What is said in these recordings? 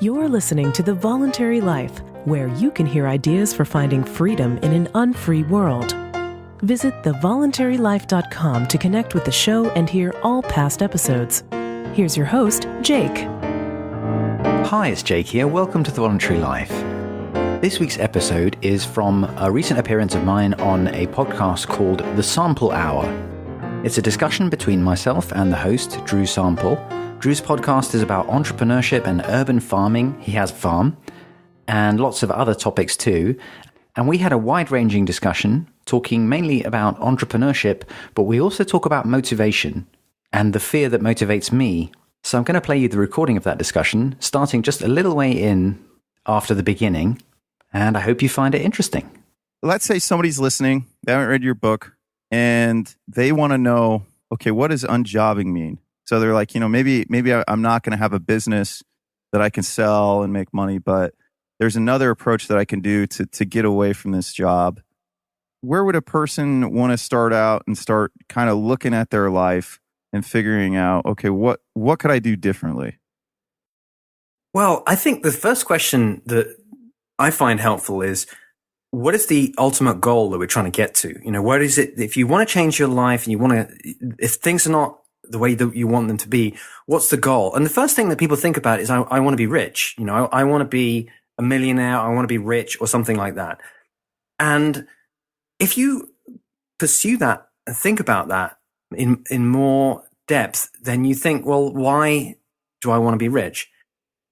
You're listening to The Voluntary Life, where you can hear ideas for finding freedom in an unfree world. Visit thevoluntarylife.com to connect with the show and hear all past episodes. Here's your host, Jake. Hi, it's Jake here. Welcome to The Voluntary Life. This week's episode is from a recent appearance of mine on a podcast called The Sample Hour. It's a discussion between myself and the host, Drew Sample. Drew's podcast is about entrepreneurship and urban farming. He has a farm and lots of other topics too. And we had a wide-ranging discussion talking mainly about entrepreneurship, but we also talk about motivation and the fear that motivates me. So I'm going to play you the recording of that discussion, starting just a little way in after the beginning, and I hope you find it interesting. Let's say somebody's listening, they haven't read your book, and they want to know, okay, what does unjobbing mean? So they're like, maybe I'm not going to have a business that I can sell and make money, but there's another approach that I can do to get away from this job. Where would a person want to start out and start kind of looking at their life and figuring out, okay, what could I do differently? Well, I think the first question that I find helpful is, what is the ultimate goal that we're trying to get to? What is it, if you want to change your life and if things are not the way that you want them to be, what's the goal? And the first thing that people think about is, I want to be rich. I want to be a millionaire. I want to be rich or something like that. And if you pursue that and think about that in more depth, then you think, well, why do I want to be rich?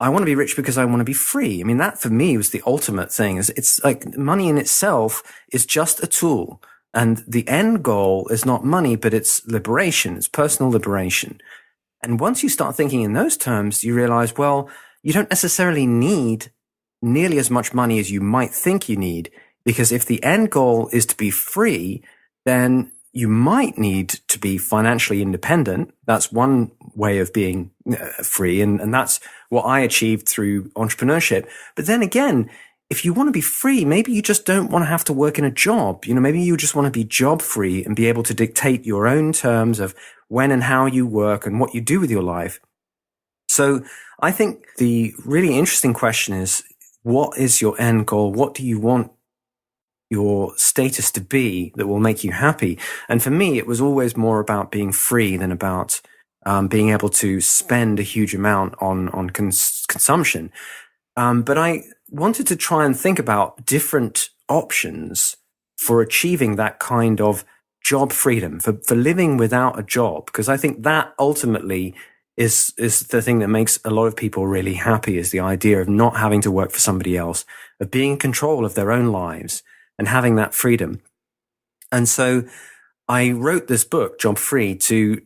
I want to be rich because I want to be free. I mean, that for me was the ultimate thing. It's like money in itself is just a tool. And the end goal is not money, but it's liberation. It's personal liberation. And once you start thinking in those terms, you realize, well, you don't necessarily need nearly as much money as you might think you need. Because if the end goal is to be free, then you might need to be financially independent. That's one way of being free. And that's what I achieved through entrepreneurship. But then again, if you want to be free, maybe you just don't want to have to work in a job. Maybe you just want to be job free and be able to dictate your own terms of when and how you work and what you do with your life. So I think the really interesting question is, what is your end goal? What do you want your status to be that will make you happy? And for me, it was always more about being free than about being able to spend a huge amount on consumption. But I wanted to try and think about different options for achieving that kind of job freedom, for living without a job, because I think that ultimately is the thing that makes a lot of people really happy, is the idea of not having to work for somebody else, of being in control of their own lives and having that freedom. And so I wrote this book, Job Free, to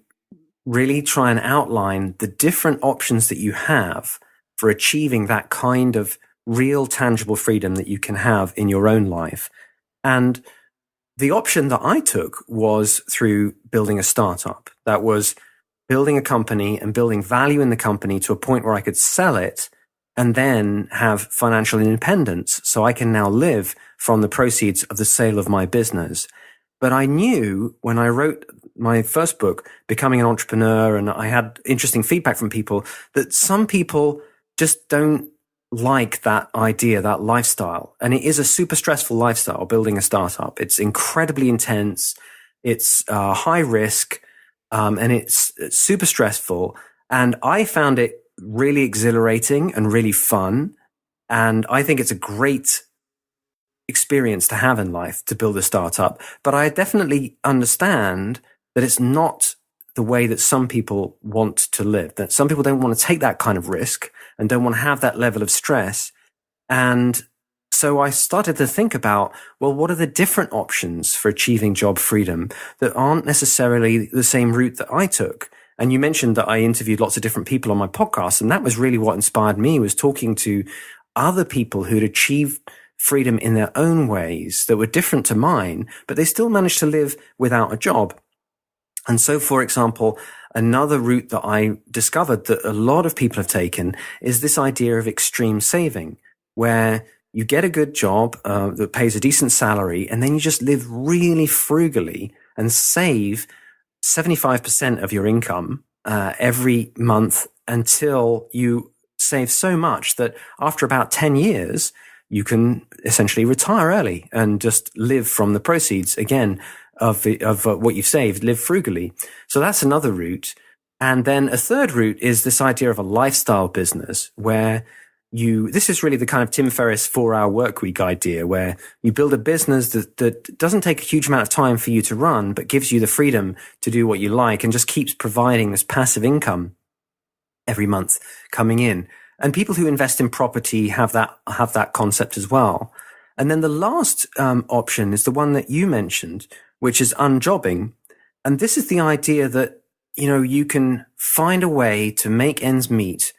really try and outline the different options that you have for achieving that kind of real tangible freedom that you can have in your own life. And the option that I took was through building a startup. That was building a company and building value in the company to a point where I could sell it and then have financial independence, so I can now live from the proceeds of the sale of my business. But I knew when I wrote my first book, Becoming an Entrepreneur, and I had interesting feedback from people, that some people just don't like that idea, that lifestyle. And it is a super stressful lifestyle, building a startup. It's incredibly intense. It's high risk, and it's super stressful. And I found it really exhilarating and really fun. And I think it's a great experience to have in life, to build a startup. But I definitely understand that it's not the way that some people want to live, that some people don't want to take that kind of risk and don't want to have that level of stress. And so I started to think about, well, what are the different options for achieving job freedom that aren't necessarily the same route that I took? And you mentioned that I interviewed lots of different people on my podcast, and that was really what inspired me, was talking to other people who'd achieved freedom in their own ways that were different to mine, but they still managed to live without a job. And so, for example, another route that I discovered that a lot of people have taken is this idea of extreme saving, where you get a good job that pays a decent salary, and then you just live really frugally and save 75% of your income every month until you save so much that after about 10 years, you can essentially retire early and just live from the proceeds again of what you've saved, live frugally. So that's another route. And then a third route is this idea of a lifestyle business where this is really the kind of Tim Ferriss 4-hour workweek idea where you build a business that doesn't take a huge amount of time for you to run, but gives you the freedom to do what you like and just keeps providing this passive income every month coming in. And people who invest in property have that concept as well. And then the last option is the one that you mentioned, which is unjobbing. And this is the idea that, you can find a way to make ends meet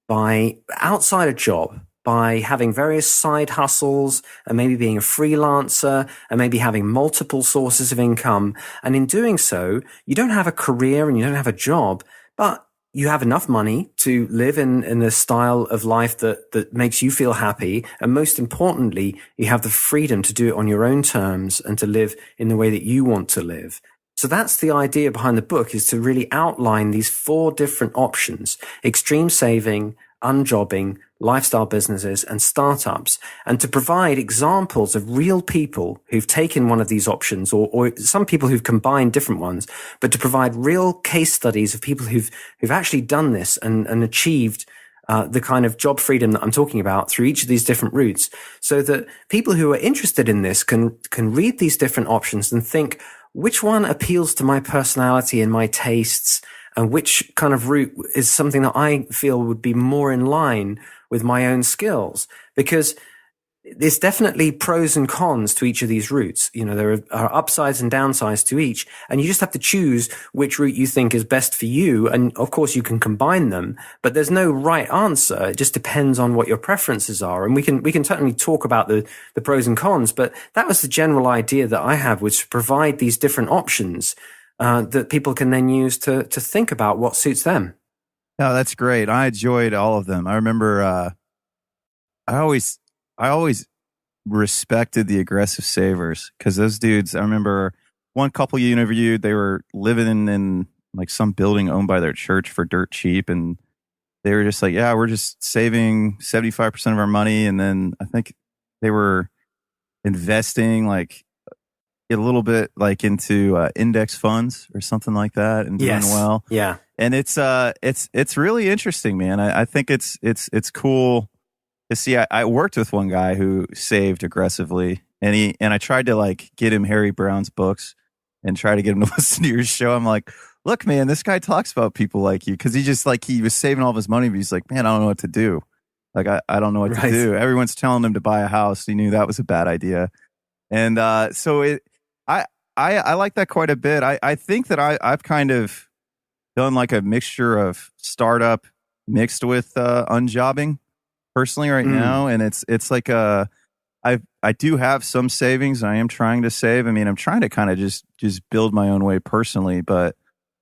by outside a job, by having various side hustles and maybe being a freelancer and maybe having multiple sources of income. And in doing so, you don't have a career and you don't have a job, but you have enough money to live in a style of life that makes you feel happy. And most importantly, you have the freedom to do it on your own terms and to live in the way that you want to live. So that's the idea behind the book, is to really outline these 4 different options: extreme saving, unjobbing, lifestyle businesses, and startups, and to provide examples of real people who've taken one of these options, or some people who've combined different ones, but to provide real case studies of people who've actually done this and achieved the kind of job freedom that I'm talking about through each of these different routes, so that people who are interested in this can read these different options and think, which one appeals to my personality and my tastes, and which kind of route is something that I feel would be more in line with my own skills? Because there's definitely pros and cons to each of these routes. There are upsides and downsides to each, and you just have to choose which route you think is best for you. And of course you can combine them, but there's no right answer. It just depends on what your preferences are. And we can certainly talk about the pros and cons, but that was the general idea that I have, was to provide these different options that people can then use to think about what suits them. No, that's great. I enjoyed all of them. I remember I always respected the aggressive savers, because those dudes, I remember one couple you interviewed, they were living in like some building owned by their church for dirt cheap. And they were just like, yeah, we're just saving 75% of our money. And then I think they were investing like a little bit like into index funds or something like that, and doing well. Yeah. And it's really interesting, man. I think it's cool to see. I worked with one guy who saved aggressively, and I tried to like get him Harry Brown's books and try to get him to listen to your show. I'm like, look, man, this guy talks about people like you, because he just like, he was saving all of his money, but he's like, man, I don't know what to do. Like, I don't know what to do. Everyone's telling him to buy a house. He knew that was a bad idea. And so I like that quite a bit. I think that I've kind of done like a mixture of startup mixed with unjobbing personally right now. And it's like I do have some savings. I am trying to save. I mean, I'm trying to kind of just build my own way personally, but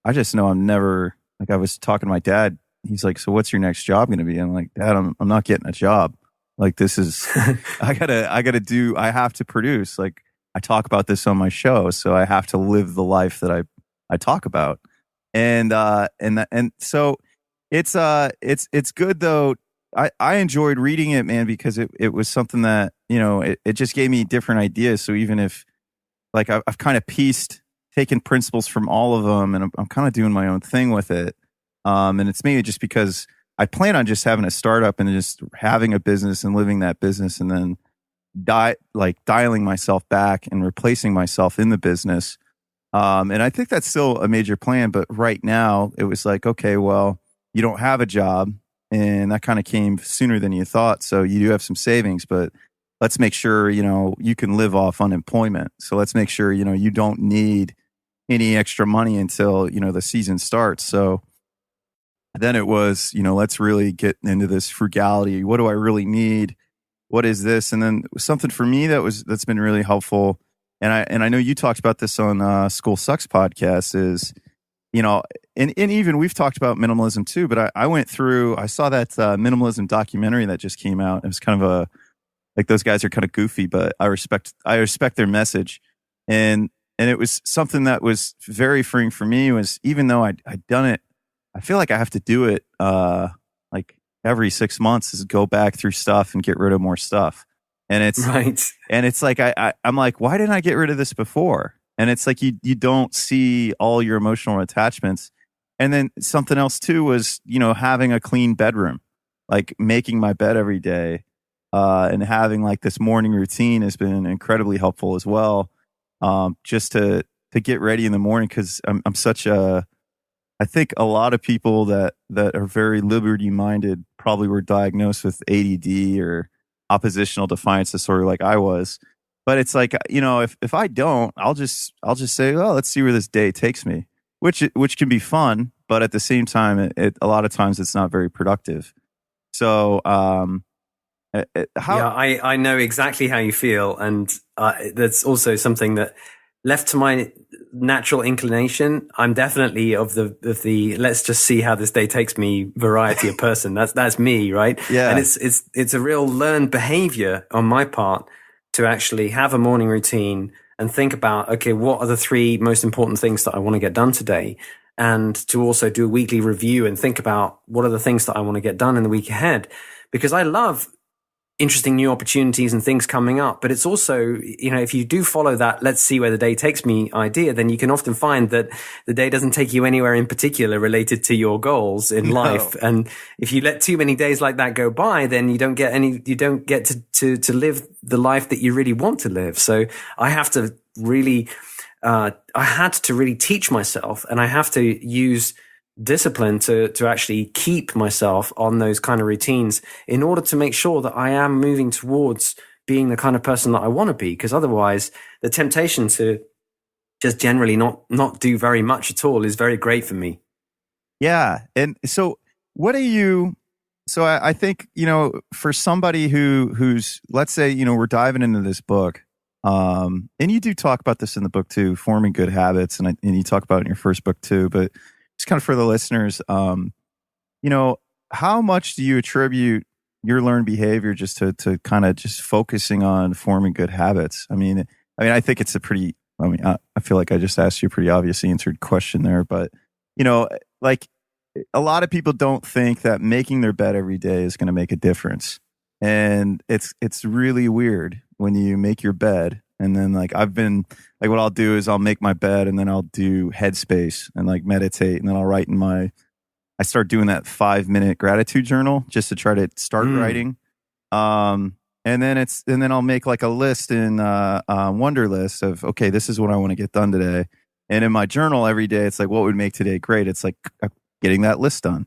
I just know I'm never, like, I was talking to my dad. He's like, so what's your next job going to be? I'm like, Dad, I'm not getting a job. Like, this is, I have to produce. Like, I talk about this on my show, so I have to live the life that I talk about. And so it's good though. I enjoyed reading it, man, because it was something that, it just gave me different ideas. So even if, like, I've kind of taken principles from all of them, and I'm kind of doing my own thing with it. And it's maybe just because I plan on just having a startup and just having a business and living that business, and then dialing myself back and replacing myself in the business. And I think that's still a major plan. But right now it was like, okay, well, you don't have a job, and that kind of came sooner than you thought. So you do have some savings, but let's make sure, you can live off unemployment. So let's make sure, you don't need any extra money until, the season starts. So then it was, let's really get into this frugality. What do I really need? What is this? And then something for me that's been really helpful. And I know you talked about this on School Sucks podcast is, and even we've talked about minimalism too, but I saw that minimalism documentary that just came out. It was kind of like, those guys are kind of goofy, but I respect their message. And it was something that was very freeing for me, was even though I'd done it, I feel like I have to do it like every 6 months is go back through stuff and get rid of more stuff. And it's right. And it's like, I'm like, why didn't I get rid of this before? And it's like, you don't see all your emotional attachments. And then something else too was, having a clean bedroom, like making my bed every day, and having like this morning routine has been incredibly helpful as well. Just to get ready in the morning. Cause I'm such I think a lot of people that are very liberty minded probably were diagnosed with ADD or oppositional defiance disorder like I was. But it's like, if I don't, I'll just say, oh, let's see where this day takes me, which can be fun, but at the same time, a lot of times it's not very productive. So, I know exactly how you feel, and that's also something that, left to my natural inclination, I'm definitely of the let's just see how this day takes me variety of person. That's me, right? Yeah. And it's a real learned behavior on my part to actually have a morning routine and think about, okay, what are the 3 most important things that I want to get done today? And to also do a weekly review and think about what are the things that I want to get done in the week ahead. Because I love interesting new opportunities and things coming up. But it's also, if you do follow that, let's see where the day takes me idea, then you can often find that the day doesn't take you anywhere in particular related to your goals in life. And if you let too many days like that go by, then you don't get to live the life that you really want to live. So I have to really, I had to really teach myself, and I have to use discipline to actually keep myself on those kind of routines in order to make sure that I am moving towards being the kind of person that I want to be. Because otherwise the temptation to just generally not do very much at all is very great for me. Yeah. And so I think, for somebody who's, let's say, we're diving into this book, and you do talk about this in the book too, forming good habits. And you talk about it in your first book too, but just kind of for the listeners, how much do you attribute your learned behavior just to kind of just focusing on forming good habits? I mean, I think it's I feel like I just asked you a pretty obvious answered question there, but like a lot of people don't think that making their bed every day is going to make a difference. And it's really weird when you make your bed. And then what I'll do is I'll make my bed and then I'll do headspace and like meditate. And then I'll write I start doing that 5-minute gratitude journal just to try to start writing. And then I'll make like a list in Wonderlist of, okay, this is what I want to get done today. And in my journal every day, it's like, what would make today great? It's like getting that list done.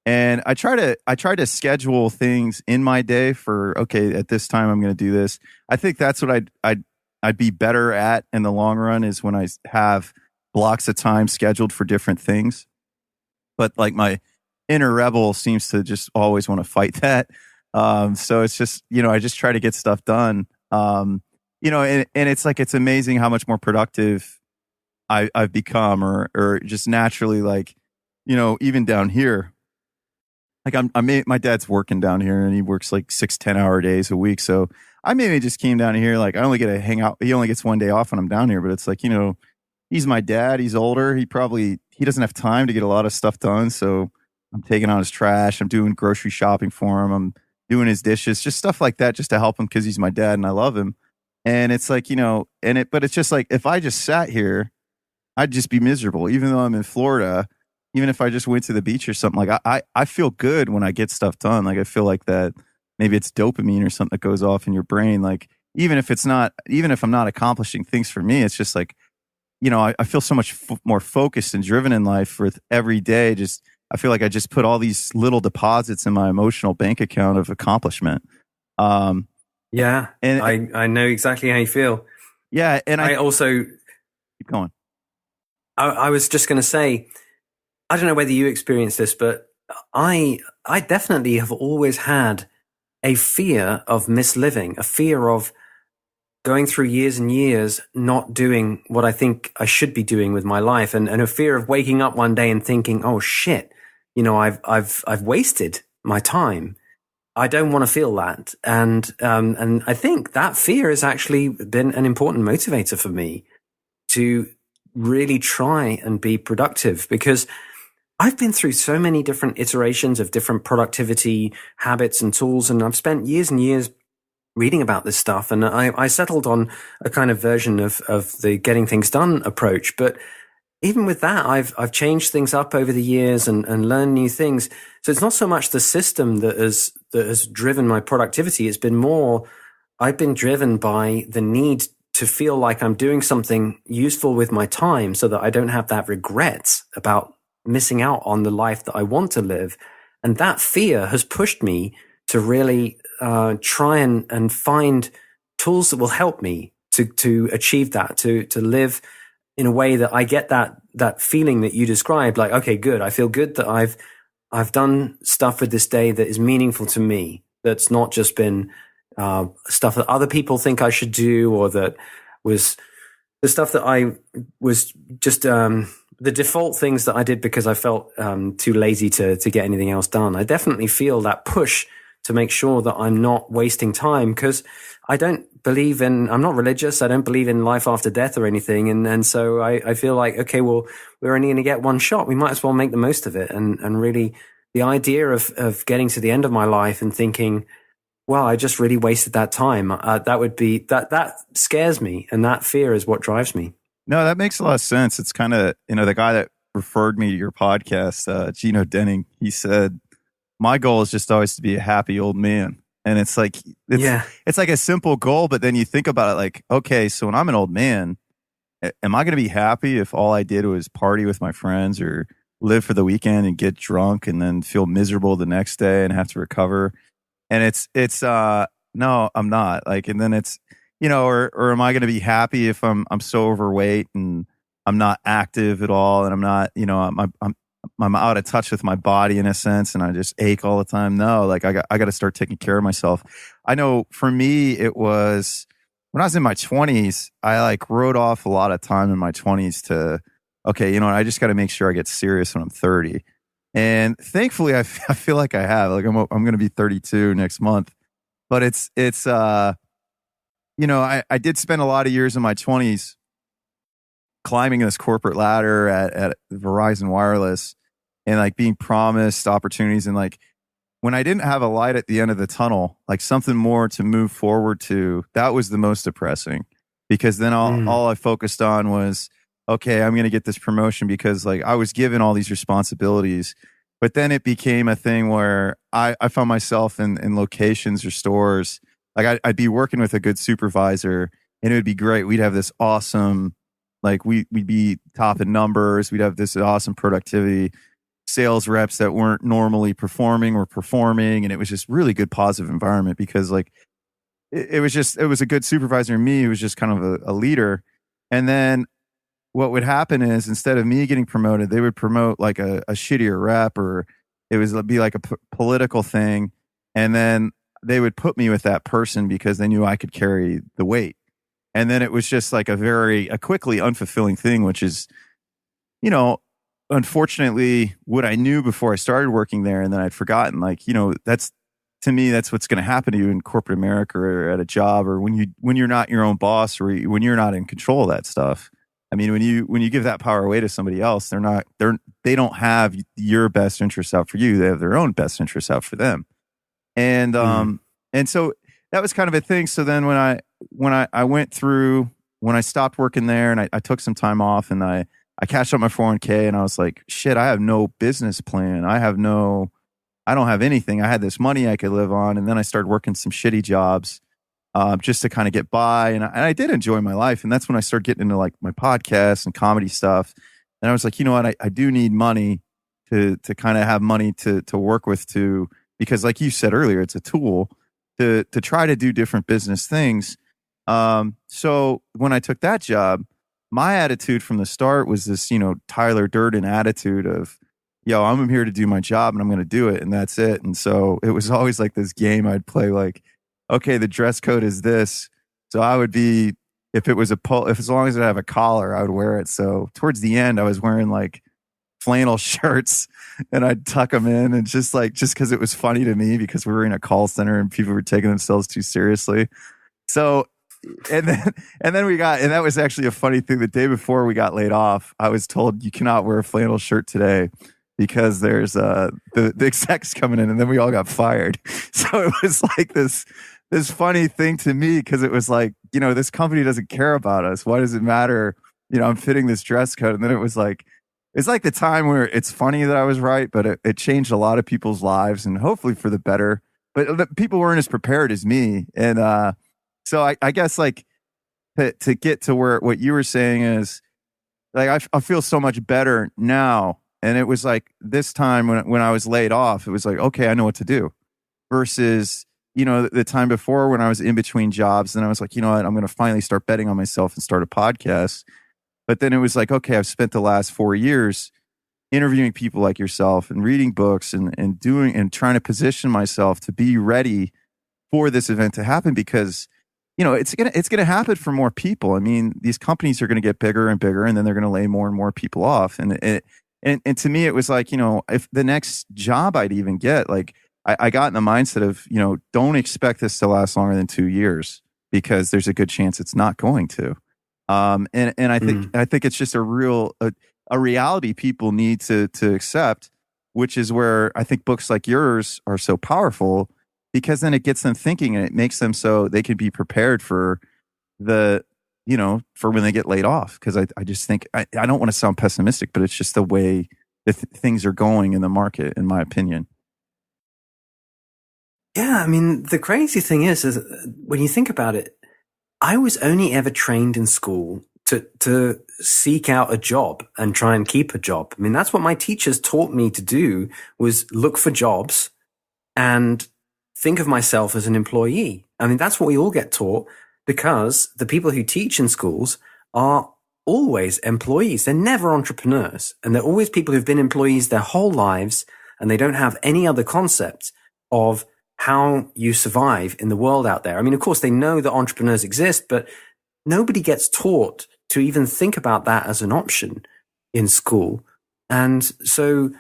And I try to schedule things in my day for, okay, at this time I'm going to do this. I think that's what I'd be better at in the long run is when I have blocks of time scheduled for different things. But like my inner rebel seems to just always want to fight that. So it's just, I just try to get stuff done. And it's like, it's amazing how much more productive I've become or just naturally, like, even down here, like my dad's working down here and he works like 6-10 hour days a week. So I maybe just came down here. Like I only get to hang out. He only gets 1 day off when I'm down here, but it's like, he's my dad. He's older. He doesn't have time to get a lot of stuff done. So I'm taking on his trash. I'm doing grocery shopping for him. I'm doing his dishes, just stuff like that, just to help him because he's my dad and I love him. And it's like, but it's just like, if I just sat here, I'd just be miserable, even though I'm in Florida. Even if I just went to the beach or something, like I feel good when I get stuff done. Like I feel like that maybe it's dopamine or something that goes off in your brain. Like even if I'm not accomplishing things for me, it's just like, I feel so much more focused and driven in life with every day. Just, I feel like I just put all these little deposits in my emotional bank account of accomplishment. Yeah. And I know exactly how you feel. Yeah. And I also keep going. I was just going to say, I don't know whether you experienced this, but I definitely have always had a fear of misliving, a fear of going through years and years not doing what I think I should be doing with my life, and a fear of waking up one day and thinking, "Oh shit, I've wasted my time. I don't want to feel that." And I think that fear has actually been an important motivator for me to really try and be productive, because I've been through so many different iterations of different productivity habits and tools, and I've spent years and years reading about this stuff. And I settled on a kind of version of the getting things done approach. But even with that, I've changed things up over the years and learned new things. So it's not so much the system that has driven my productivity. It's been more, I've been driven by the need to feel like I'm doing something useful with my time so that I don't have that regret about missing out on the life that I want to live. And that fear has pushed me to really try and find tools that will help me to achieve that, to live in a way that I get that feeling that you described. Like, okay, good. I feel good that I've done stuff with this day that is meaningful to me. That's not just been stuff that other people think I should do, or that was the stuff that I was just the default things that I did because I felt too lazy to get anything else done. I definitely feel that push to make sure that I'm not wasting time, because I don't believe in, I'm not religious. I don't believe in life after death or anything. And so I feel like, okay, well, we're only going to get one shot. We might as well make the most of it. And really the idea of getting to the end of my life and thinking, well, I just really wasted that time. That scares me. And that fear is what drives me. No, that makes a lot of sense. It's kind of, the guy that referred me to your podcast, Gino Denning, he said, my goal is just always to be a happy old man. And it's like, it's like a simple goal, but then you think about it like, okay, so when I'm an old man, am I going to be happy if all I did was party with my friends or live for the weekend and get drunk and then feel miserable the next day and have to recover? And it's no, I'm not. Like, and then it's, or am I going to be happy if I'm so overweight and I'm not active at all, and I'm not, I'm out of touch with my body in a sense, and I just ache all the time? No, like I got to start taking care of myself. I know for me, it was when I was in my 20s, I like wrote off a lot of time in my 20s to, okay, I just got to make sure I get serious when I'm 30. And thankfully, I feel like I have. Like I'm going to be 32 next month, but it's I did spend a lot of years in my 20s climbing this corporate ladder at Verizon Wireless and like being promised opportunities. And like when I didn't have a light at the end of the tunnel, like something more to move forward to, that was the most depressing, because then all I focused on was, okay, I'm going to get this promotion because like I was given all these responsibilities. But then it became a thing where I found myself in locations or stores. Like I'd be working with a good supervisor and it would be great. We'd have this awesome, like we'd be top in numbers. We'd have this awesome productivity. Sales reps that weren't normally performing were performing. And it was just really good, positive environment, because like it was a good supervisor and me who was just kind of a leader. And then what would happen is, instead of me getting promoted, they would promote like a shittier rep, or it would be like a political thing. And then they would put me with that person because they knew I could carry the weight. And then it was just like a quickly unfulfilling thing, which is, unfortunately what I knew before I started working there. And then I'd forgotten, like, that's, to me, that's what's going to happen to you in corporate America or at a job, or when you're not your own boss, or when you're not in control of that stuff. I mean, when you give that power away to somebody else, they don't have your best interests out for you. They have their own best interests out for them. And and so that was kind of a thing. So then when I went through, when I stopped working there and I took some time off and I cashed out my 401k, and I was like, shit, I have no business plan. I don't have anything. I had this money I could live on. And then I started working some shitty jobs just to kind of get by. And I did enjoy my life. And that's when I started getting into like my podcasts and comedy stuff. And I was like, you know what? I do need money to kind of have money to work with because like you said earlier, it's a tool to try to do different business things. So when I took that job, my attitude from the start was this, Tyler Durden attitude of, yo, I'm here to do my job and I'm going to do it. And that's it. And so it was always like this game I'd play, like, okay, the dress code is this. So I would be, if as long as I have a collar, I would wear it. So towards the end, I was wearing like flannel shirts and I'd tuck them in, and just because it was funny to me, because we were in a call center and people were taking themselves too seriously. So, and then and that was actually a funny thing. The day before we got laid off, I was told, you cannot wear a flannel shirt today because there's the execs coming in, and then we all got fired. So it was like this funny thing to me, because it was like, this company doesn't care about us. Why does it matter? I'm fitting this dress code. And then it was like, it's like the time where it's funny that I was right, but it changed a lot of people's lives, and hopefully for the better. But people weren't as prepared as me. And so I guess like to get to where what you were saying is like, I feel so much better now. And it was like this time when I was laid off, it was like, okay, I know what to do, versus, the time before when I was in between jobs, and I was like, you know what, I'm going to finally start betting on myself and start a podcast. But then it was like, okay, I've spent the last 4 years interviewing people like yourself and reading books and doing and trying to position myself to be ready for this event to happen, because it's gonna happen for more people. I mean, these companies are going to get bigger and bigger, and then they're going to lay more and more people off. And to me, it was like, if the next job I'd even get, like I got in the mindset of, don't expect this to last longer than 2 years, because there's a good chance it's not going to. And I think it's just a reality people need to accept, which is where I think books like yours are so powerful, because then it gets them thinking, and it makes them so they can be prepared for for when they get laid off. Because I just think, I don't want to sound pessimistic, but it's just the way that things are going in the market, in my opinion. Yeah, I mean, the crazy thing is when you think about it, I was only ever trained in school to seek out a job and try and keep a job. I mean, that's what my teachers taught me to do, was look for jobs and think of myself as an employee. I mean, that's what we all get taught, because the people who teach in schools are always employees. They're never entrepreneurs. And they're always people who've been employees their whole lives, and they don't have any other concept of how you survive in the world out there. I mean, of course, they know that entrepreneurs exist, but nobody gets taught to even think about that as an option in school. And so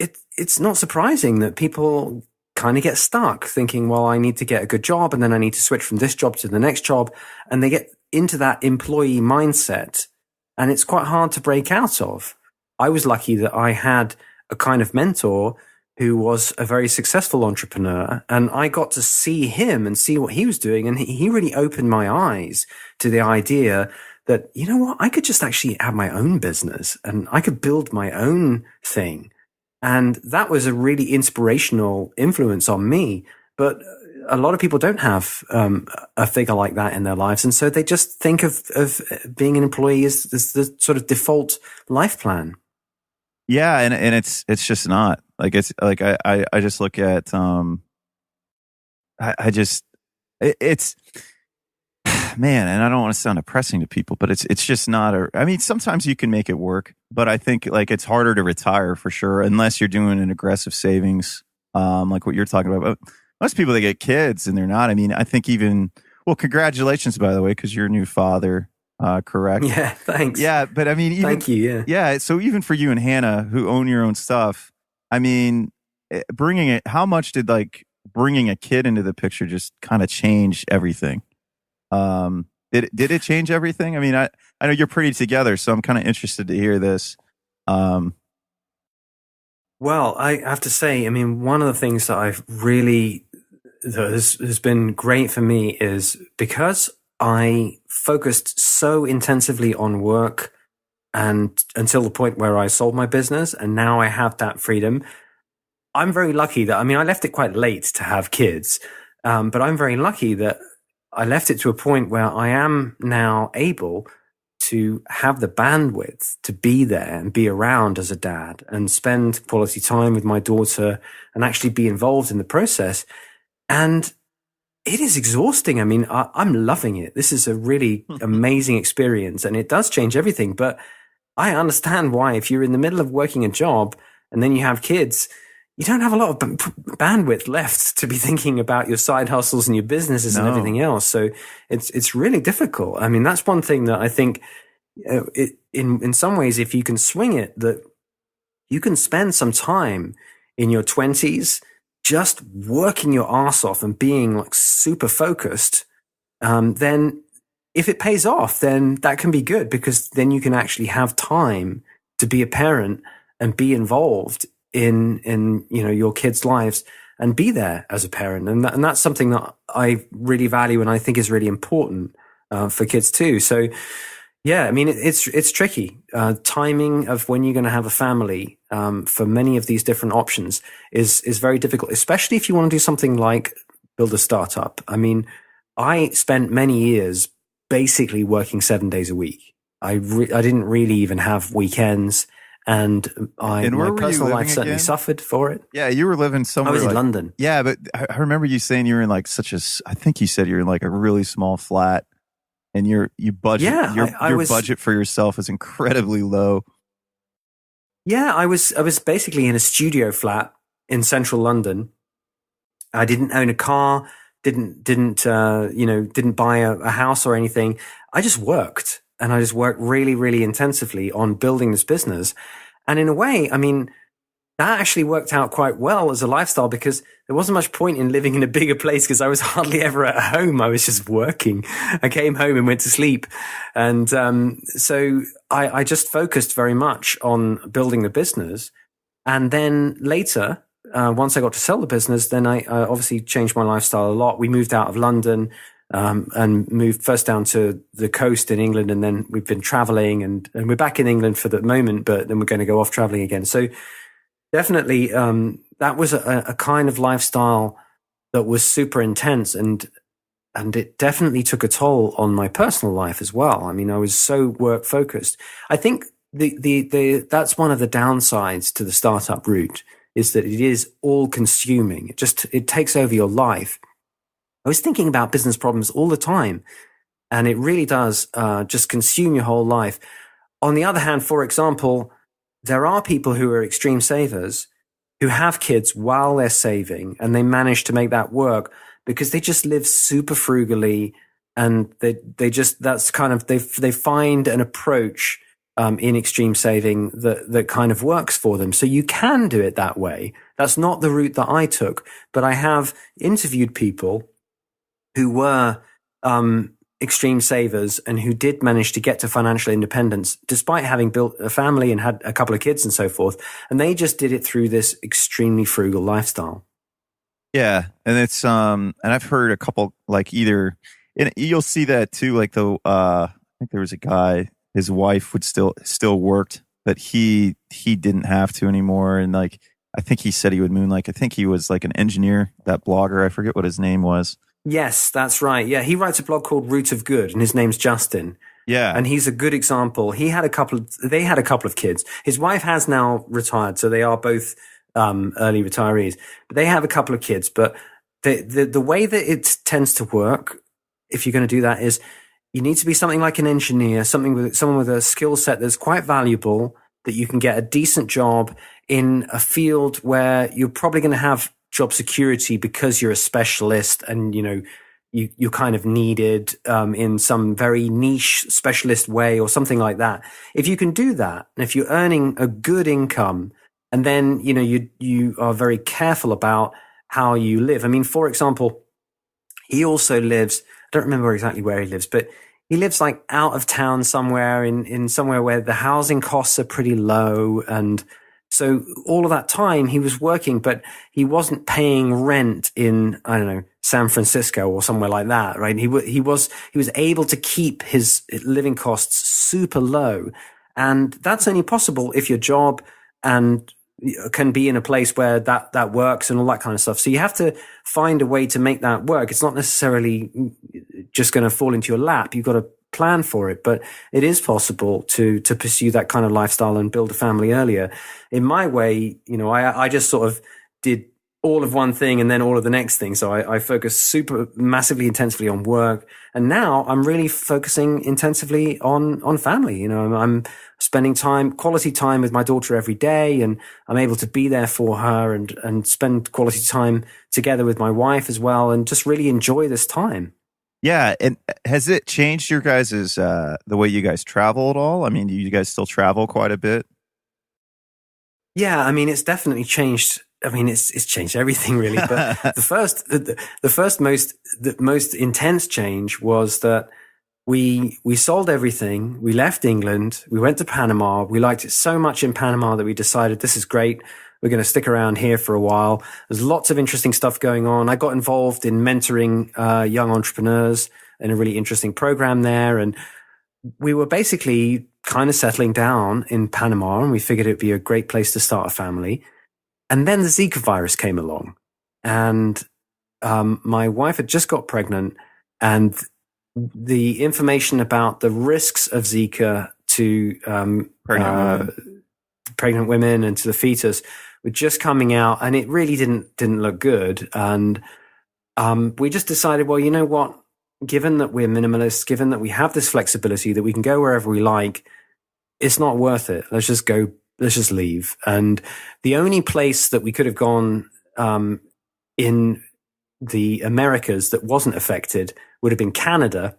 it's not surprising that people kind of get stuck thinking, well, I need to get a good job, and then I need to switch from this job to the next job. And they get into that employee mindset, and it's quite hard to break out of. I was lucky that I had a kind of mentor who was a very successful entrepreneur, and I got to see him and see what he was doing. And he really opened my eyes to the idea that, you know what, I could just actually have my own business, and I could build my own thing. And that was a really inspirational influence on me. But a lot of people don't have a figure like that in their lives. And so they just think of being an employee as the sort of default life plan. Yeah. And it's just not like, it's like, I just look at, it's, man, and I don't want to sound depressing to people, but it's just not I mean, sometimes you can make it work, but I think like it's harder to retire for sure, unless you're doing an aggressive savings, like what you're talking about. But most people, they get kids and they're not. I mean, I think well, congratulations, by the way, because you're a new father, correct? Yeah, thanks. Yeah, but I mean, thank you. Yeah. Yeah. So even for you and Hannah, who own your own stuff, I mean, how much did like bringing a kid into the picture just kind of change everything? Did it change everything? I mean, I know you're pretty together, so I'm kind of interested to hear this. Well, I have to say, I mean, one of the things that has been great for me is because I focused so intensively on work and until the point where I sold my business, and now I have that freedom. I'm very lucky that, I mean, I left it quite late to have kids, but I'm very lucky that I left it to a point where I am now able to have the bandwidth to be there and be around as a dad and spend quality time with my daughter and actually be involved in the process. And it is exhausting. I mean, I'm loving it. This is a really amazing experience, and it does change everything. But I understand why, if you're in the middle of working a job and then you have kids, you don't have a lot of bandwidth left to be thinking about your side hustles and your businesses and everything else. So it's really difficult. I mean, that's one thing that I think in some ways, if you can swing it, that you can spend some time in your 20s just working your ass off and being like super focused. Then if it pays off, then that can be good, because then you can actually have time to be a parent and be involved in your kids' lives and be there as a parent. And that's something that I really value and I think is really important for kids too. So yeah, I mean, it's tricky. Timing of when you're going to have a family for many of these different options is very difficult, especially if you want to do something like build a startup. I mean, I spent many years basically working 7 days a week. I didn't really even have weekends, and my personal life certainly suffered for it. Yeah, you were living somewhere. I was in London. Yeah, but I remember you saying you were in like I think you said you're in like a really small flat. And your budget for yourself is incredibly low. Yeah, I was basically in a studio flat in central London. I didn't own a car, didn't buy a house or anything. I just worked, and I just worked really, really intensively on building this business. And in a way, I mean, that actually worked out quite well as a lifestyle because there wasn't much point in living in a bigger place because I was hardly ever at home. I was just working. I came home and went to sleep. And so I just focused very much on building the business. And then later, once I got to sell the business, then I obviously changed my lifestyle a lot. We moved out of London and moved first down to the coast in England. And then we've been traveling and we're back in England for the moment, but then we're going to go off traveling again. So definitely, that was a kind of lifestyle that was super intense, and it definitely took a toll on my personal life as well. I mean, I was so work focused. I think that's one of the downsides to the startup route is that it is all consuming. It takes over your life. I was thinking about business problems all the time, and it really does just consume your whole life. On the other hand, for example, there are people who are extreme savers who have kids while they're saving, and they manage to make that work because they just live super frugally, and they find an approach in extreme saving that kind of works for them. So you can do it that way. That's not the route that I took, but I have interviewed people who were extreme savers and who did manage to get to financial independence despite having built a family and had a couple of kids and so forth. And they just did it through this extremely frugal lifestyle. Yeah. And it's, and I've heard a couple, like either, and you'll see that too, like I think there was a guy, his wife would still worked, but he didn't have to anymore. And like, I think he said he would moonlight. I think he was like an engineer, that blogger. I forget what his name was. Yes, that's right. Yeah, he writes a blog called Root of Good, and his name's Justin. Yeah, and he's a good example. They had a couple of kids. His wife has now retired, so they are both early retirees. But they have a couple of kids. But the way that it tends to work, if you're going to do that, is you need to be something like an engineer, someone with a skill set that's quite valuable, that you can get a decent job in a field where you're probably going to have job security because you're a specialist and, you're kind of needed in some very niche specialist way or something like that. If you can do that, and if you're earning a good income, and then, you are very careful about how you live. I mean, for example, he also lives, I don't remember exactly where he lives, but he lives like out of town somewhere in somewhere where the housing costs are pretty low. And so all of that time he was working, but he wasn't paying rent in, I don't know, San Francisco or somewhere like that, right? He was able to keep his living costs super low. And that's only possible if your job and can be in a place where that works and all that kind of stuff. So you have to find a way to make that work. It's not necessarily just going to fall into your lap. You've got to plan for it, but it is possible to pursue that kind of lifestyle and build a family earlier. In my way, I just sort of did all of one thing and then all of the next thing. So I focused super massively intensively on work. And now I'm really focusing intensively on family. I'm spending quality time with my daughter every day, and I'm able to be there for her and spend quality time together with my wife as well, and just really enjoy this time. Yeah. And has it changed your guys' the way you guys travel at all? I mean, do you guys still travel quite a bit? Yeah. I mean, it's definitely changed. I mean, it's changed everything really. But the most intense change was that we sold everything. We left England. We went to Panama. We liked it so much in Panama that we decided this is great. We're going to stick around here for a while. There's lots of interesting stuff going on. I got involved in mentoring young entrepreneurs in a really interesting program there. And we were basically kind of settling down in Panama, and we figured it'd be a great place to start a family. And then the Zika virus came along, and my wife had just got pregnant, and the information about the risks of Zika to pregnant women and to the fetus were just coming out, and it really didn't look good. And we just decided, well, you know what? Given that we're minimalists, given that we have this flexibility that we can go wherever we like, it's not worth it. Let's just go. Let's just leave. And the only place that we could have gone in the Americas that wasn't affected would have been Canada.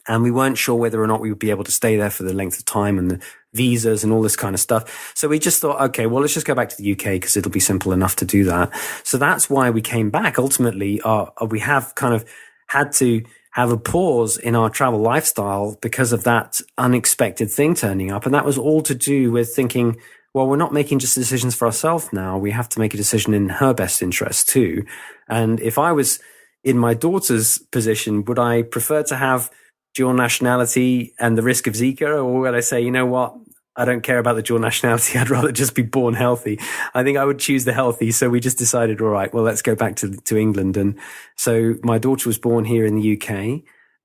And we weren't sure whether or not we would be able to stay there for the length of time and the visas and all this kind of stuff. So we just thought, okay, well, let's just go back to the UK because it'll be simple enough to do that. So that's why we came back. Ultimately, we have kind of had to have a pause in our travel lifestyle because of that unexpected thing turning up. And that was all to do with thinking, well, we're not making just decisions for ourselves now. We have to make a decision in her best interest too. And if I was in my daughter's position, would I prefer to have dual nationality and the risk of Zika? Or would I say, you know what? I don't care about the dual nationality. I'd rather just be born healthy. I think I would choose the healthy. So we just decided, all right, well, let's go back to England. And so my daughter was born here in the UK,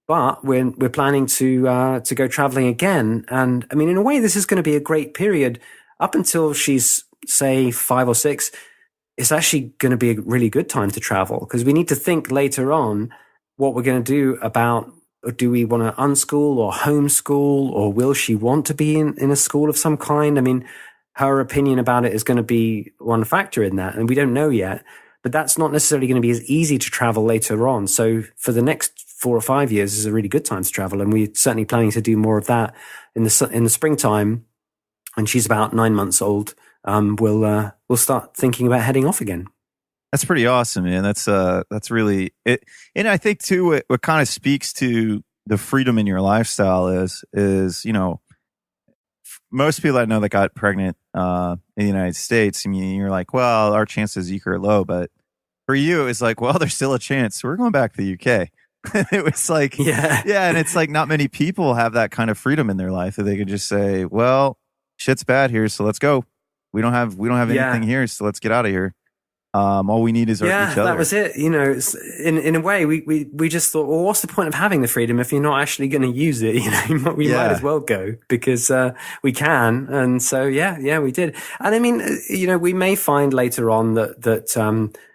but we're planning to go traveling again. And I mean, in a way, this is going to be a great period up until she's, say, 5 or 6. It's actually going to be a really good time to travel because we need to think later on what we're going to do about, do we want to unschool or homeschool, or will she want to be in a school of some kind? I mean, her opinion about it is going to be one factor in that, and we don't know yet. But that's not necessarily going to be as easy to travel later on. So for the next 4 or 5 years is a really good time to travel, and we're certainly planning to do more of that in the springtime. When she's about 9 months old, we'll start thinking about heading off again. That's pretty awesome, man. That's really it. And I think too, what kind of speaks to the freedom in your lifestyle is, you know, most people I know that got pregnant in the United States, I mean, you're like, well, our chances of Zika are low, but for you, it was like, well, there's still a chance. So we're going back to the UK. It was like, yeah. And it's like not many people have that kind of freedom in their life that they could just say, well, shit's bad here, so let's go. We don't have anything here, so let's get out of here. All we need is each other. That was it. You know, it's, in a way, we just thought, well, what's the point of having the freedom if you're not actually going to use it? You know, we might as well go because we can. And so, we did. And I mean, you know, we may find later on that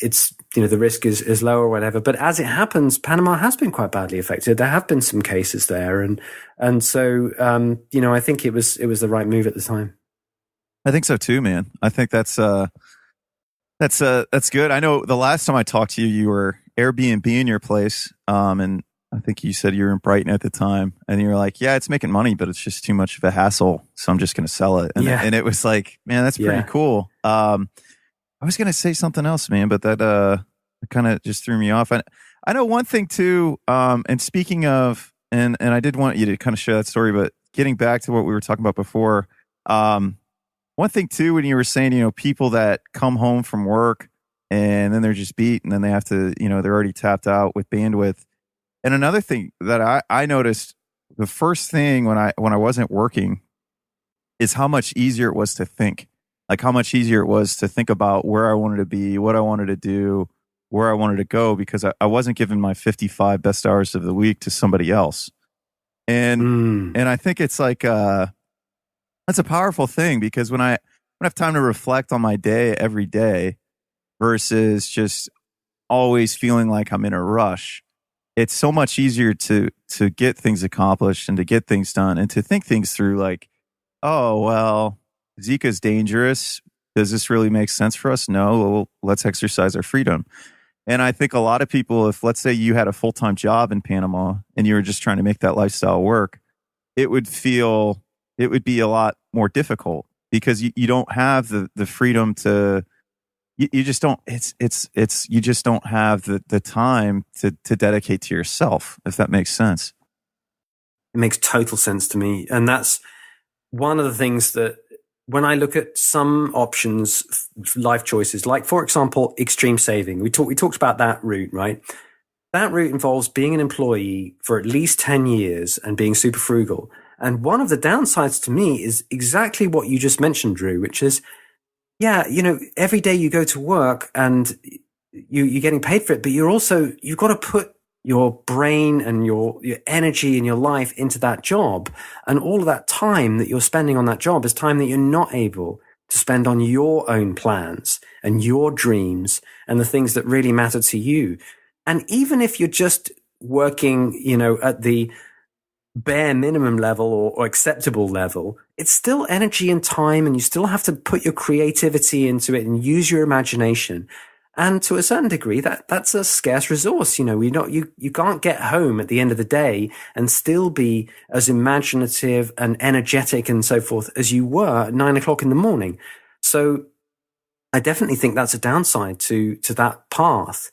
it's, you know, the risk is low or whatever. But as it happens, Panama has been quite badly affected. There have been some cases there, and so you know, I think it was the right move at the time. I think so too, man. I think that's good. I know the last time I talked to you, you were Airbnb in your place, and I think you said you were in Brighton at the time, and you were like, "Yeah, it's making money, but it's just too much of a hassle, so I'm just going to sell it." And it was like, man, that's pretty cool. I was going to say something else, man, but that kind of just threw me off. I know one thing too, and speaking of, and I did want you to kind of share that story, but getting back to what we were talking about before. One thing too, when you were saying, you know, people that come home from work and then they're just beat and then they have to, you know, they're already tapped out with bandwidth. And another thing that I noticed, the first thing when I wasn't working is how much easier it was to think, like how much easier it was to think about where I wanted to be, what I wanted to do, where I wanted to go, because I wasn't giving my 55 best hours of the week to somebody else. And I think it's like, that's a powerful thing, because when I have time to reflect on my day every day versus just always feeling like I'm in a rush, it's so much easier to get things accomplished and to get things done and to think things through like, oh, well, Zika's dangerous. Does this really make sense for us? No, well, let's exercise our freedom. And I think a lot of people, if let's say you had a full-time job in Panama and you were just trying to make that lifestyle work, it would be a lot more difficult because you don't have the freedom to you just don't, you just don't have the time to dedicate to yourself, if that makes sense. It makes total sense to me. And that's one of the things that when I look at some options, life choices, like, for example, extreme saving, we talked about that route, right? That route involves being an employee for at least 10 years and being super frugal. And one of the downsides to me is exactly what you just mentioned, Drew, which is, yeah, every day you go to work and you're getting paid for it, but you've got to put your brain and your energy and your life into that job. And all of that time that you're spending on that job is time that you're not able to spend on your own plans and your dreams and the things that really matter to you. And even if you're just working, at the bare minimum level or acceptable level, it's still energy and time, and you still have to put your creativity into it and use your imagination. And to a certain degree, that's a scarce resource. You can't get home at the end of the day and still be as imaginative and energetic and so forth as you were at 9 o'clock in the morning. So I definitely think that's a downside to that path.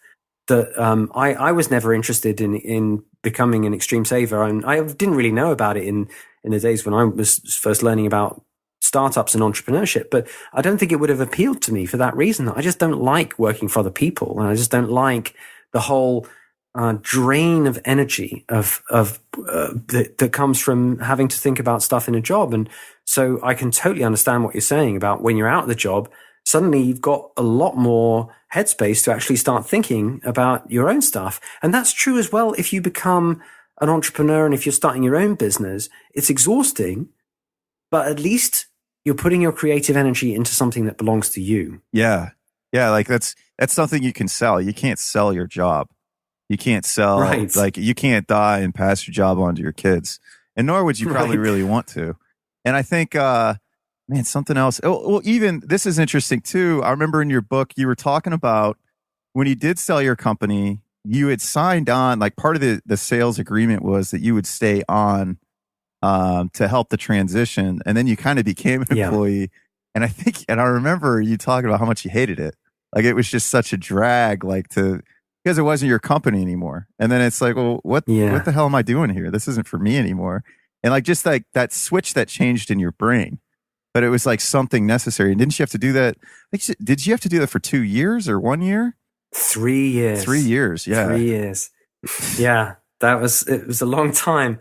That I was never interested in becoming an extreme saver, and I didn't really know about it in the days when I was first learning about startups and entrepreneurship. But I don't think it would have appealed to me for that reason. I just don't like working for other people, and I just don't like the whole drain of energy that comes from having to think about stuff in a job. And so I can totally understand what you're saying about when you're out of the job. Suddenly you've got a lot more headspace to actually start thinking about your own stuff. And that's true as well if you become an entrepreneur and if you're starting your own business. It's exhausting, but at least you're putting your creative energy into something that belongs to you. Yeah. Yeah. Like that's something you can sell. You can't sell your job. You can't sell, right. Like you can't die and pass your job on to your kids, and nor would you probably really want to. And I think, man, something else. Well, even this is interesting too. I remember in your book, you were talking about when you did sell your company, you had signed on, like part of the sales agreement was that you would stay on to help the transition. And then you kind of became an employee. And I remember you talking about how much you hated it. Like it was just such a drag, because it wasn't your company anymore. And then it's like, well, what the hell am I doing here? This isn't for me anymore. And just like that switch that changed in your brain. But it was like something necessary. And didn't you have to do that? Did you have to do that for 2 years or 1 year? 3 years. 3 years, yeah. 3 years. Yeah, it was a long time.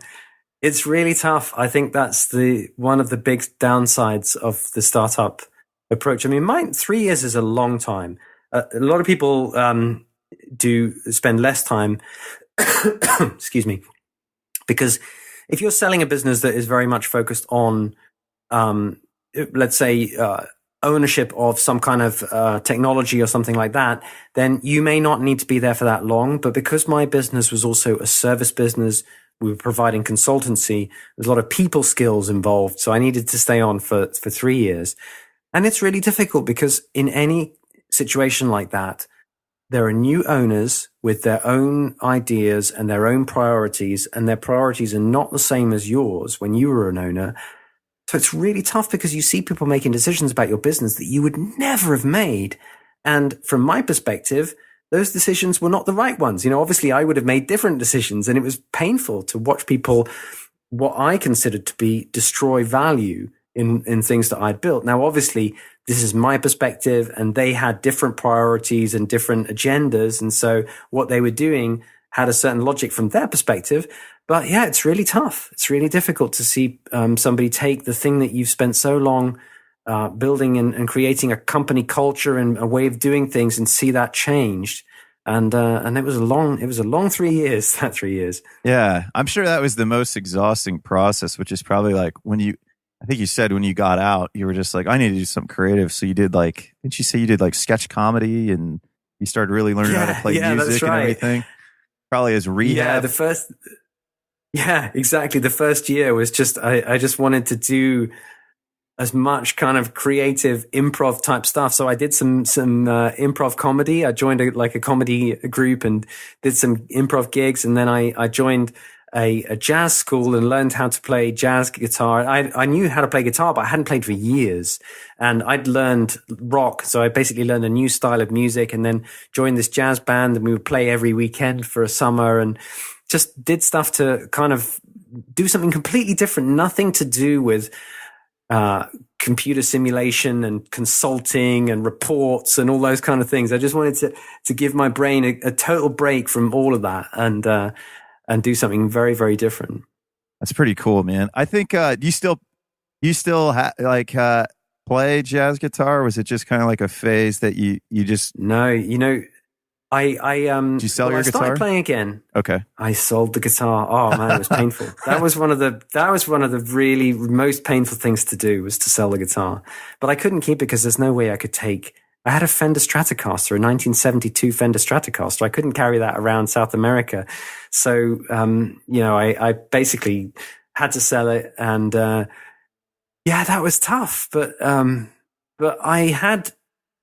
It's really tough. I think that's one of the big downsides of the startup approach. I mean, 3 years is a long time. A lot of people do spend less time, excuse me, because if you're selling a business that is very much focused on, let's say, ownership of some kind of technology or something like that, then you may not need to be there for that long. But because my business was also a service business, we were providing consultancy, there's a lot of people skills involved. So I needed to stay on for 3 years. And it's really difficult because in any situation like that, there are new owners with their own ideas and their own priorities, and their priorities are not the same as yours when you were an owner. So it's really tough because you see people making decisions about your business that you would never have made. And from my perspective, those decisions were not the right ones. Obviously I would have made different decisions, and it was painful to watch people, what I considered to be, destroy value in things that I'd built. Now, obviously, this is my perspective, and they had different priorities and different agendas. And so what they were doing had a certain logic from their perspective. But yeah, it's really tough. It's really difficult to see somebody take the thing that you've spent so long building and creating a company culture and a way of doing things, and see that changed. And it was a long 3 years, that 3 years. Yeah. I'm sure that was the most exhausting process, which is probably like I think you said when you got out, you were just like, I need to do something creative. So you did didn't you say you did sketch comedy, and you started really learning how to play music and everything? Probably as rehab. Exactly. The first year was just, I just wanted to do as much kind of creative improv type stuff. So I did some improv comedy. I joined a comedy group and did some improv gigs. And then I joined a jazz school and learned how to play jazz guitar. I knew how to play guitar, but I hadn't played for years. And I'd learned rock. So I basically learned a new style of music and then joined this jazz band, and we would play every weekend for a summer and just did stuff to kind of do something completely different, nothing to do with computer simulation and consulting and reports and all those kind of things. I just wanted to give my brain a total break from all of that and do something very, very different. That's pretty cool, man. I think you still play jazz guitar, or was it just kind of like a phase that you just No, I Did you sell your guitar? I started playing again. Okay. I sold the guitar. Oh man, it was painful. That was one of the really most painful things to do, was to sell the guitar. But I couldn't keep it because there's no way I could I had a Fender Stratocaster, a 1972 Fender Stratocaster. I couldn't carry that around South America. So, I basically had to sell it, and that was tough. But I had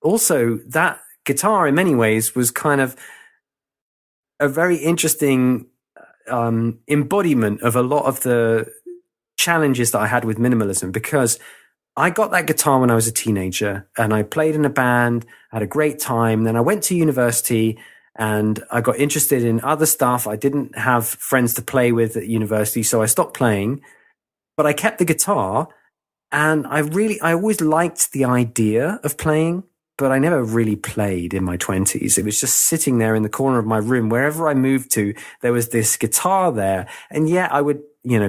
also that guitar in many ways was kind of a very interesting embodiment of a lot of the challenges that I had with minimalism, because I got that guitar when I was a teenager and I played in a band, had a great time. Then I went to university and I got interested in other stuff. I didn't have friends to play with at university, so I stopped playing, but I kept the guitar, and I always liked the idea of playing, but I never really played in my 20s. It was just sitting there in the corner of my room. Wherever I moved to, there was this guitar there. And yeah, I would,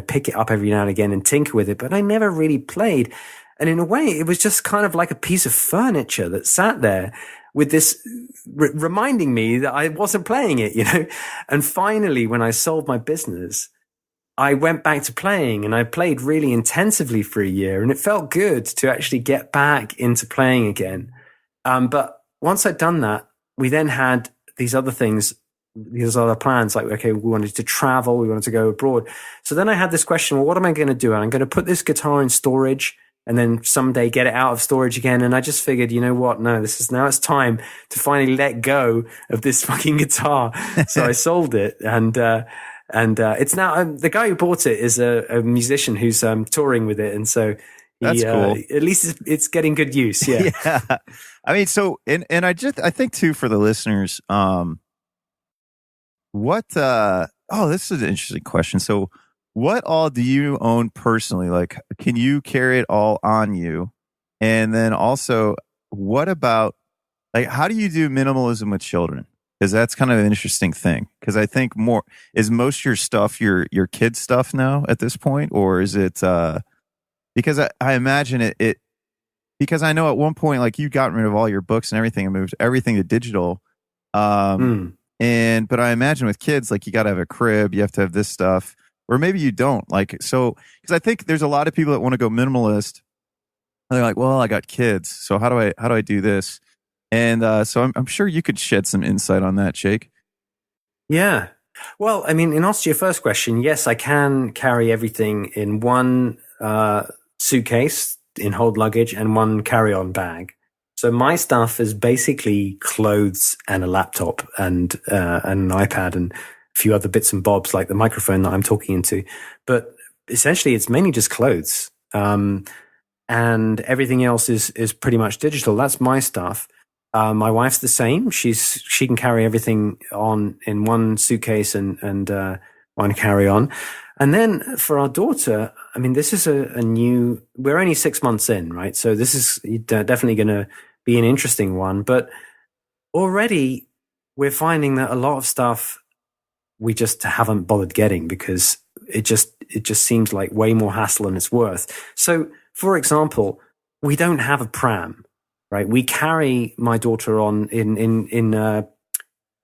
pick it up every now and again and tinker with it, but I never really played. And in a way, it was just kind of like a piece of furniture that sat there with this reminding me that I wasn't playing it, And finally, when I sold my business, I went back to playing, and I played really intensively for a year, and it felt good to actually get back into playing again. But once I'd done that, we then had these other things, these other plans, like, okay, we wanted to travel, we wanted to go abroad. So then I had this question, well, what am I going to do? I'm going to put this guitar in storage and then someday get it out of storage again. And I just figured, you know what? No, now it's time to finally let go of this fucking guitar. So I sold it, and it's now, the guy who bought it is a musician who's touring with it. And so that's cool. At least it's getting good use. Yeah. Yeah. I mean, so, and I think too, for the listeners, this is an interesting question. So what all do you own personally? Like, can you carry it all on you? And then also, what about, like, how do you do minimalism with children? Because that's kind of an interesting thing. Because I think is most of your stuff your kids' stuff now at this point? Or is it, because I imagine it, because I know at one point, like, you got rid of all your books and everything and moved everything to digital. But I imagine with kids, like, you got to have a crib, you have to have this stuff, or maybe you don't. Like, so, because I think there's a lot of people that want to go minimalist, and they're like, well, I got kids, so how do I do this? And so I'm sure you could shed some insight on that, Jake. Yeah. Well, I mean, in answer to your first question, yes, I can carry everything in one suitcase in hold luggage and one carry-on bag. So my stuff is basically clothes and a laptop and an iPad and a few other bits and bobs, like the microphone that I'm talking into. But essentially, it's mainly just clothes. And everything else is pretty much digital. That's my stuff. My wife's the same. She can carry everything on in one suitcase and one carry-on. And then for our daughter, I mean, this is we're only 6 months in, right? So this is definitely going to be an interesting one. But already we're finding that a lot of stuff we just haven't bothered getting because it just seems like way more hassle than it's worth. So, for example, we don't have a pram, right? We carry my daughter on in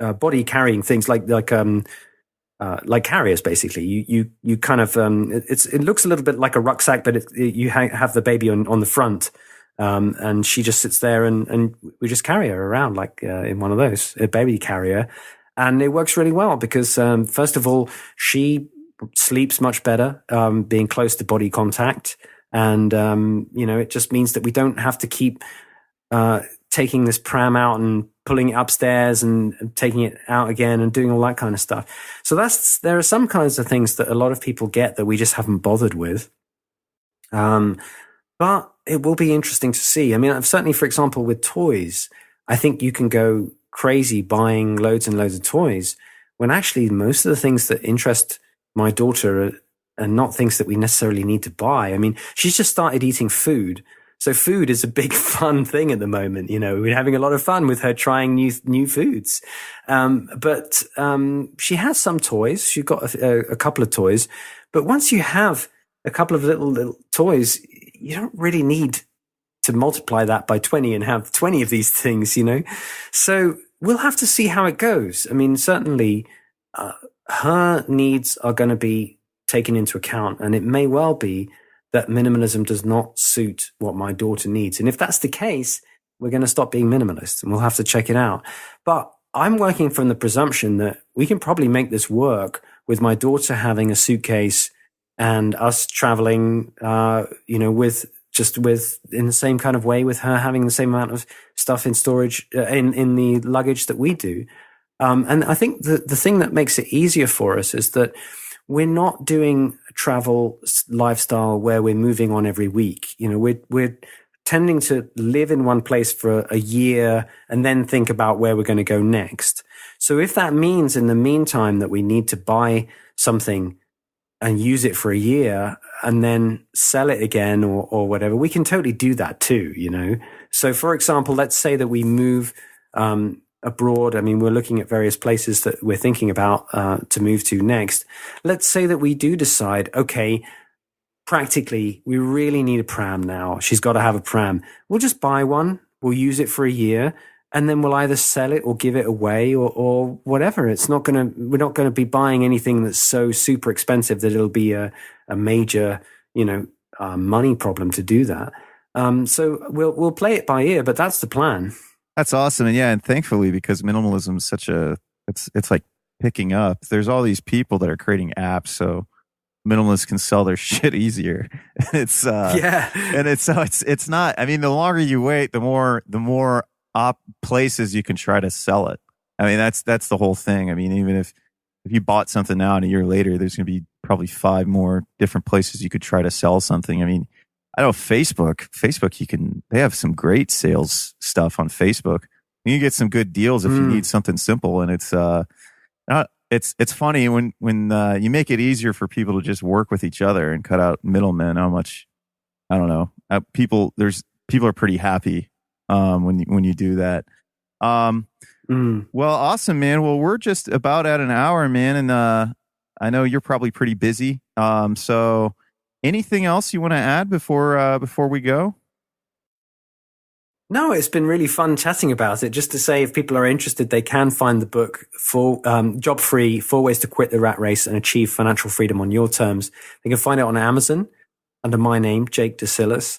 body carrying things like carriers, basically. You kind of it looks a little bit like a rucksack, but you have the baby on the front, and she just sits there, and we just carry her around like in one of those, a baby carrier, and it works really well because first of all, she sleeps much better being close to body contact, and it just means that we don't have to keep taking this pram out and pulling it upstairs and taking it out again and doing all that kind of stuff. So there are some kinds of things that a lot of people get that we just haven't bothered with. But it will be interesting to see. I mean, certainly, for example, with toys, I think you can go crazy buying loads and loads of toys when actually most of the things that interest my daughter are not things that we necessarily need to buy. I mean, she's just started eating food. So food is a big fun thing at the moment. You know, we're having a lot of fun with her trying new foods. But she has some toys. She's got a couple of toys. But once you have a couple of little toys, you don't really need to multiply that by 20 and have 20 of these things, you know? So we'll have to see how it goes. I mean, certainly her needs are going to be taken into account, and it may well be that minimalism does not suit what my daughter needs. And if that's the case, we're going to stop being minimalist and we'll have to check it out. But I'm working from the presumption that we can probably make this work with my daughter having a suitcase and us traveling, in the same kind of way, with her having the same amount of stuff in storage, in the luggage that we do. And I think the thing that makes it easier for us is that we're not doing a travel lifestyle where we're moving on every week. You know, we're tending to live in one place for a year and then think about where we're going to go next. So if that means in the meantime that we need to buy something and use it for a year and then sell it again or whatever, we can totally do that too, you know? So for example, let's say that we move, abroad. I mean, we're looking at various places that we're thinking about to move to next. Let's say that we do decide, okay, practically, we really need a pram now. She's got to have a pram. We'll just buy one. We'll use it for a year, and then we'll either sell it or give it away or whatever. We're not going to be buying anything that's so super expensive that it'll be a major, money problem to do that. So we'll play it by ear, but that's the plan. That's awesome. And thankfully, because minimalism is it's like picking up. There's all these people that are creating apps so minimalists can sell their shit easier. It's not, I mean, the longer you wait, the more places you can try to sell it. I mean, that's the whole thing. I mean, even if you bought something now and a year later, there's going to be probably 5 more different places you could try to sell something. I mean, I know Facebook, they have some great sales stuff on Facebook. You can get some good deals if you need something simple. And it's funny when you make it easier for people to just work with each other and cut out middlemen, how much, I don't know, people are pretty happy, when you do that. Well, awesome, man. Well, we're just about at an hour, man. And, I know you're probably pretty busy. So anything else you want to add before we go? No, it's been really fun chatting about it. Just to say, if people are interested, they can find the book for Job Free: 4 Ways to Quit the Rat Race and Achieve Financial Freedom on Your Terms. They can find it on Amazon under my name, Jake Desyllas.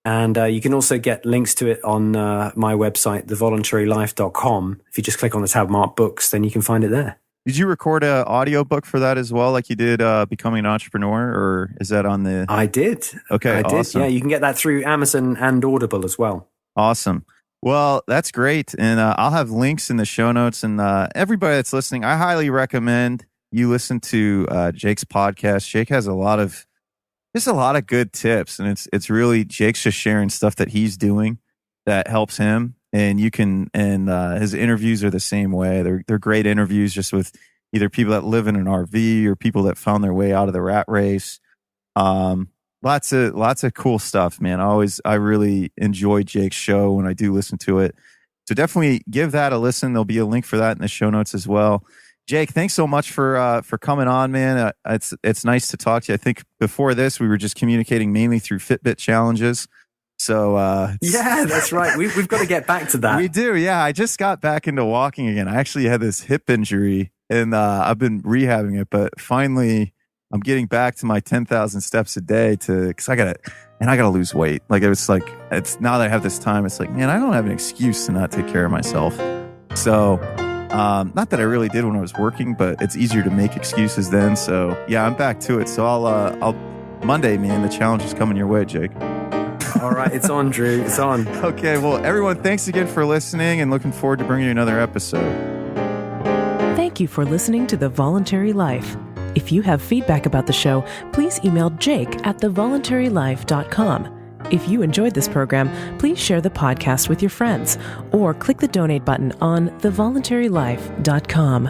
And you can also get links to it on my website, thevoluntarylife.com. If you just click on the tab marked books, then you can find it there. Did you record an audiobook for that as well, like you did Becoming an Entrepreneur, or is that on the... I did. Okay, I awesome. did. Yeah, you can get that through Amazon and Audible as well. Awesome. Well, that's great. And I'll have links in the show notes. And everybody that's listening, I highly recommend you listen to Jake's podcast. Jake has a lot of good tips. And it's really, Jake's just sharing stuff that he's doing that helps him. And his interviews are the same way. They're great interviews, just with either people that live in an RV or people that found their way out of the rat race. Lots of cool stuff, man. I really enjoy Jake's show when I do listen to it. So definitely give that a listen. There'll be a link for that in the show notes as well. Jake, thanks so much for coming on, man. It's nice to talk to you. I think before this, we were just communicating mainly through Fitbit challenges. So yeah, that's right. We've got to get back to that. We do. Yeah, I just got back into walking again. I actually had this hip injury, and I've been rehabbing it. But finally, I'm getting back to my 10,000 steps a day because I gotta lose weight. Like it's now that I have this time, it's like, man, I don't have an excuse to not take care of myself. So not that I really did when I was working, but it's easier to make excuses then. So yeah, I'm back to it. So I'll Monday, man. The challenge is coming your way, Jake. All right, it's on, Drew. It's on. Okay, well, everyone, thanks again for listening and looking forward to bringing you another episode. Thank you for listening to The Voluntary Life. If you have feedback about the show, please email jake@thevoluntarylife.com. If you enjoyed this program, please share the podcast with your friends or click the donate button on thevoluntarylife.com.